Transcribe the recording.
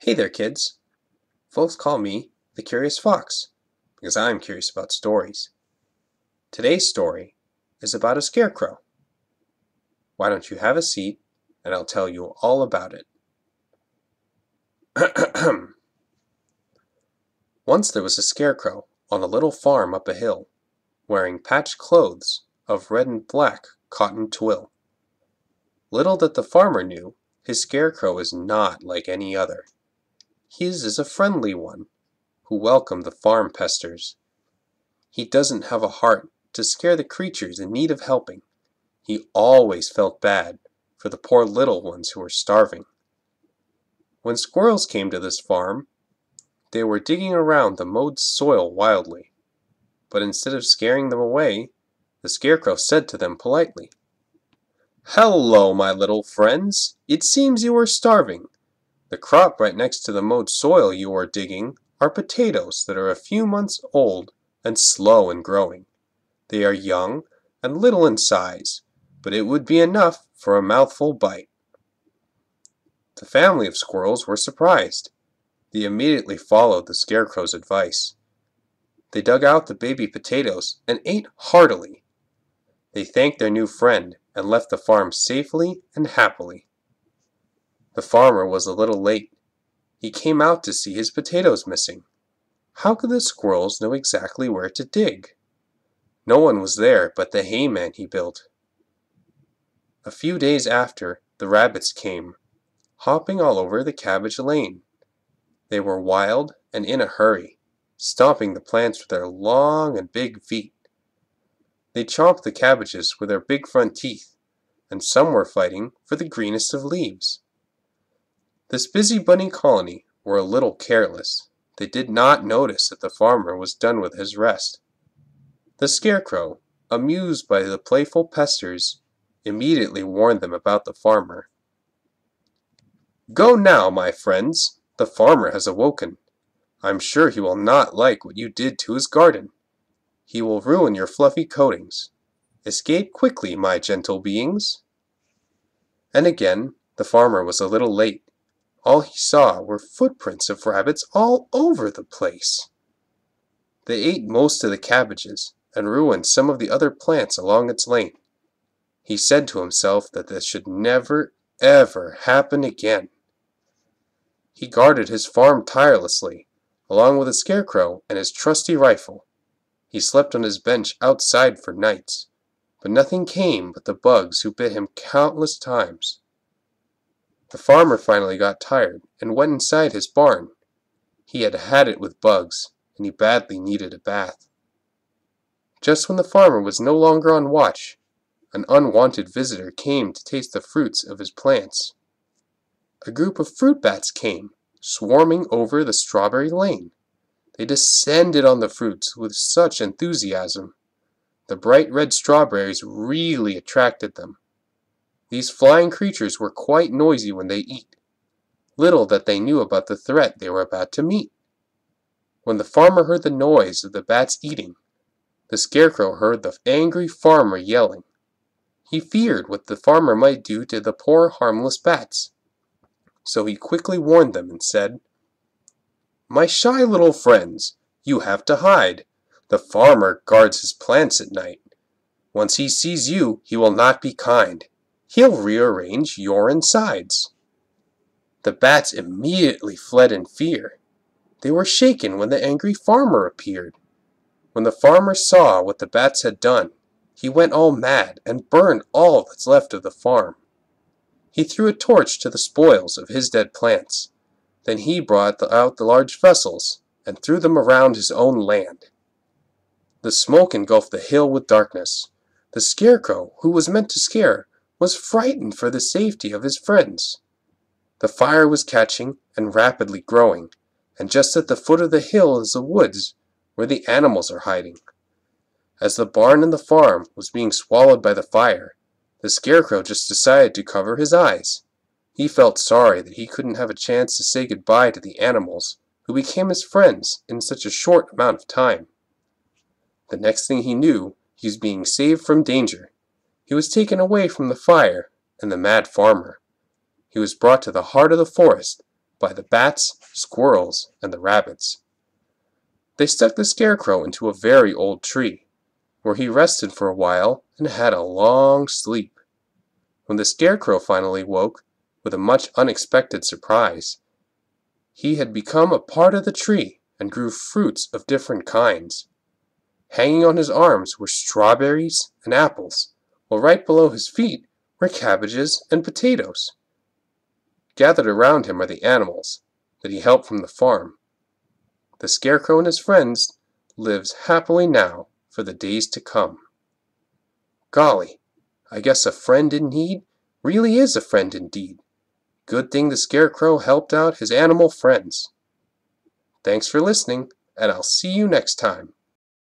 Hey there, kids. Folks call me the Curious Fox because I'm curious about stories. Today's story is about a scarecrow. Why don't you have a seat and I'll tell you all about it. Once there was a scarecrow on a little farm up a hill, wearing patched clothes of red and black cotton twill. Little that the farmer knew, his scarecrow is not like any other. His is a friendly one, who welcomed the farm pesters. He doesn't have a heart to scare the creatures in need of helping. He always felt bad for the poor little ones who were starving. When squirrels came to this farm, they were digging around the mowed soil wildly. But instead of scaring them away, the scarecrow said to them politely, "Hello, my little friends. It seems you are starving. The crop right next to the mowed soil you are digging are potatoes that are a few months old and slow in growing. They are young and little in size, but it would be enough for a mouthful bite." The family of squirrels were surprised. They immediately followed the scarecrow's advice. They dug out the baby potatoes and ate heartily. They thanked their new friend and left the farm safely and happily. The farmer was a little late. He came out to see his potatoes missing. How could the squirrels know exactly where to dig? No one was there but the hayman he built. A few days after, the rabbits came, hopping all over the cabbage lane. They were wild and in a hurry, stomping the plants with their long and big feet. They chomped the cabbages with their big front teeth, and some were fighting for the greenest of leaves. This busybody colony were a little careless. They did not notice that the farmer was done with his rest. The scarecrow, amused by the playful pesters, immediately warned them about the farmer. "Go now, my friends. The farmer has awoken. I'm sure he will not like what you did to his garden. He will ruin your fluffy coatings. Escape quickly, my gentle beings." And again, the farmer was a little late. All he saw were footprints of rabbits all over the place. They ate most of the cabbages and ruined some of the other plants along its lane. He said to himself that this should never, ever happen again. He guarded his farm tirelessly, along with a scarecrow and his trusty rifle. He slept on his bench outside for nights, but nothing came but the bugs who bit him countless times. The farmer finally got tired and went inside his barn. He had had it with bugs, and he badly needed a bath. Just when the farmer was no longer on watch, an unwanted visitor came to taste the fruits of his plants. A group of fruit bats came, swarming over the strawberry lane. They descended on the fruits with such enthusiasm. The bright red strawberries really attracted them. These flying creatures were quite noisy when they eat. Little that they knew about the threat they were about to meet. When the farmer heard the noise of the bats eating, the scarecrow heard the angry farmer yelling. He feared what the farmer might do to the poor harmless bats. So he quickly warned them and said, "My shy little friends, you have to hide. The farmer guards his plants at night. Once he sees you, he will not be kind. He'll rearrange your insides." The bats immediately fled in fear. They were shaken when the angry farmer appeared. When the farmer saw what the bats had done, he went all mad and burned all that's left of the farm. He threw a torch to the spoils of his dead plants. Then he brought out the large vessels and threw them around his own land. The smoke engulfed the hill with darkness. The scarecrow, who was meant to scare, was frightened for the safety of his friends. The fire was catching and rapidly growing, and just at the foot of the hill is the woods where the animals are hiding. As the barn and the farm was being swallowed by the fire, the scarecrow just decided to cover his eyes. He felt sorry that he couldn't have a chance to say goodbye to the animals who became his friends in such a short amount of time. The next thing he knew, he was being saved from danger. He was taken away from the fire and the mad farmer. He was brought to the heart of the forest, by the bats, squirrels, and the rabbits. They stuck the Scarecrow into a very old tree, where he rested for a while and had a long sleep. When the Scarecrow finally woke, with a much unexpected surprise, he had become a part of the tree and grew fruits of different kinds. Hanging on his arms were strawberries and apples, while right below his feet were cabbages and potatoes. Gathered around him are the animals that he helped from the farm. The Scarecrow and his friends lives happily now for the days to come. Golly, I guess a friend in need really is a friend indeed. Good thing the Scarecrow helped out his animal friends. Thanks for listening, and I'll see you next time.